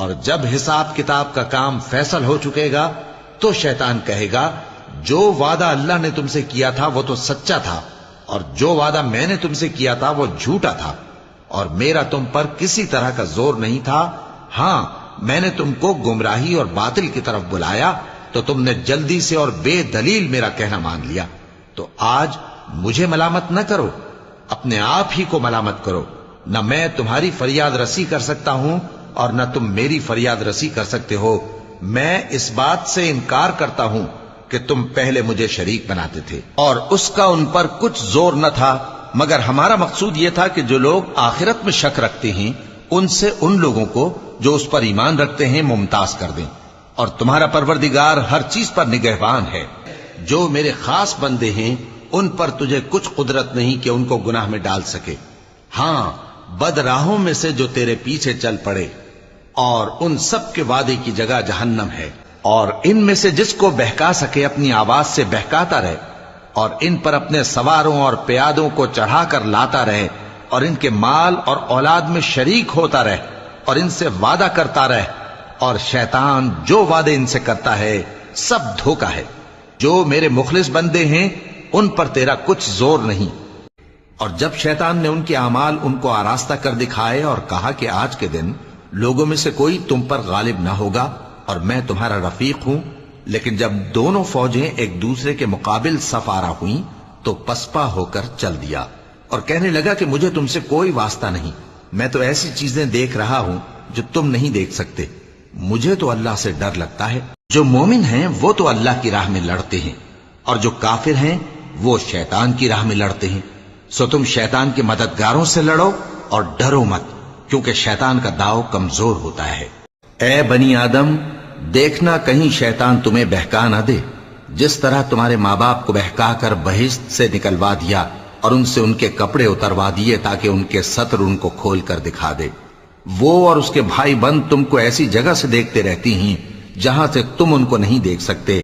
اور جب حساب کتاب کا کام فیصل ہو چکے گا تو شیطان کہے گا جو وعدہ اللہ نے تم سے کیا تھا وہ تو سچا تھا، اور جو وعدہ میں نے تم سے کیا تھا وہ جھوٹا تھا، اور میرا تم پر کسی طرح کا زور نہیں تھا۔ ہاں، میں نے تم کو گمراہی اور باطل کی طرف بلایا تو تم نے جلدی سے اور بے دلیل میرا کہنا مان لیا۔ تو آج مجھے ملامت نہ کرو، اپنے آپ ہی کو ملامت کرو۔ نہ میں تمہاری فریاد رسی کر سکتا ہوں اور نہ تم میری فریاد رسی کر سکتے ہو۔ میں اس بات سے انکار کرتا ہوں کہ تم پہلے مجھے شریک بناتے تھے، اور اس کا ان پر کچھ زور نہ تھا، مگر ہمارا مقصود یہ تھا کہ جو لوگ آخرت میں شک رکھتے ہیں ان سے ان لوگوں کو جو اس پر ایمان رکھتے ہیں ممتاز کر دیں۔ اور تمہارا پروردگار ہر چیز پر نگہبان ہے۔ جو میرے خاص بندے ہیں ان پر تجھے کچھ قدرت نہیں کہ ان کو گناہ میں ڈال سکے۔ ہاں، بد راہوں میں سے جو تیرے پیچھے چل پڑے، اور ان سب کے وعدے کی جگہ جہنم ہے، اور ان میں سے جس کو بہکا سکے اپنی آواز سے بہکاتا رہے، اور ان پر اپنے سواروں اور پیادوں کو چڑھا کر لاتا رہے، اور ان کے مال اور اولاد میں شریک ہوتا رہے، اور ان سے وعدہ کرتا رہے، اور شیطان جو وعدے ان سے کرتا ہے سب دھوکہ ہے۔ جو میرے مخلص بندے ہیں ان پر تیرا کچھ زور نہیں۔ اور جب شیطان نے ان کے اعمال ان کو آراستہ کر دکھائے اور کہا کہ آج کے دن لوگوں میں سے کوئی تم پر غالب نہ ہوگا اور میں تمہارا رفیق ہوں، لیکن جب دونوں فوجیں ایک دوسرے کے مقابل صف آرا ہوئیں تو پسپا ہو کر چل دیا اور کہنے لگا کہ مجھے تم سے کوئی واسطہ نہیں، میں تو ایسی چیزیں دیکھ رہا ہوں جو تم نہیں دیکھ سکتے۔ مجھے تو اللہ سے ڈر لگتا ہے۔ جو مومن ہیں وہ تو اللہ کی راہ میں لڑتے ہیں، اور جو کافر ہیں وہ شیطان کی راہ میں لڑتے ہیں۔ سو تم شیطان کے مددگاروں سے لڑو اور ڈرو مت، کیونکہ شیطان کا داؤ کمزور ہوتا ہے۔ اے بنی آدم، دیکھنا کہیں شیطان تمہیں بہکا نہ دے، جس طرح تمہارے ماں باپ کو بہکا کر بہشت سے نکلوا دیا اور ان سے ان کے کپڑے اتروا دیے تاکہ ان کے ستر ان کو کھول کر دکھا دے۔ وہ اور اس کے بھائی بند تم کو ایسی جگہ سے دیکھتے رہتی ہیں جہاں سے تم ان کو نہیں دیکھ سکتے۔